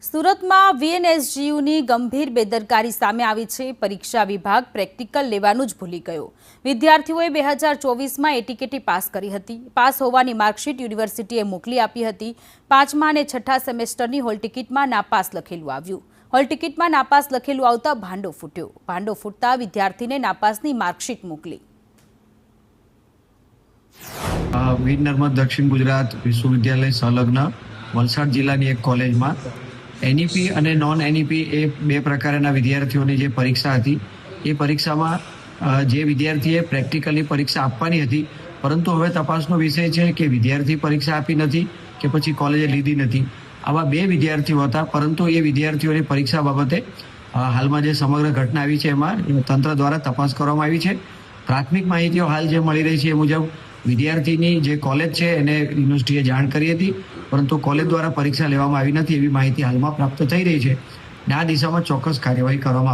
સુરતમાં વીએનએસજીયુની ગંભીર બેદરકારી સામે આવી છે। પરીક્ષા વિભાગ પ્રેક્ટિકલ લેવાનું જ ભૂલી ગયો। વિદ્યાર્થીઓએ 2024માં એટીકેટી પાસ કરી હતી। પાસ હોવાની માર્કશીટ યુનિવર્સિટીએ મોકલી આપી હતી। 5મા અને 6ઠા સેમેસ્ટરની હોલ ટિકિટમાં નાપાસ લખેલું આવ્યું। હોલ ટિકિટમાં નાપાસ લખેલું આવતા ભાંડો ફૂટ્યો। ભાંડો ફૂટતા વિદ્યાર્થીને નાપાસની માર્કશીટ મોકલી। વીર નર્મદ દક્ષિણ ગુજરાત વિશ્વવિદ્યાલય સંલગ્ન વલસાડ જિલ્લાની એક કોલેજમાં એનઈપી અને નોન એનઈપી એ બે પ્રકારના વિદ્યાર્થીઓની જે પરીક્ષા હતી એ પરીક્ષામાં જે વિદ્યાર્થીએ પ્રેક્ટિકલી પરીક્ષા આપવાની હતી, પરંતુ હવે તપાસનો વિષય છે કે વિદ્યાર્થી પરીક્ષા આપી નથી કે પછી કોલેજે લીધી નથી। આવા બે વિદ્યાર્થીઓ હતા, પરંતુ એ વિદ્યાર્થીઓની પરીક્ષા બાબતે હાલમાં જે સમગ્ર ઘટના આવી છે એમાં તંત્ર દ્વારા તપાસ કરવામાં આવી છે। પ્રાથમિક માહિતીઓ હાલ જે મળી રહી છે એ મુજબ વિદ્યાર્થીની જે કોલેજ છે એને યુનિવર્સિટીએ જાણ કરી હતી, પરંતુ કોલેજ દ્વારા પરીક્ષા લેવામાં આવી નથી એવી માહિતી હાલમાં પ્રાપ્ત થઈ રહી છે। આ દિશામાં ચોક્કસ કાર્યવાહી કરવામાં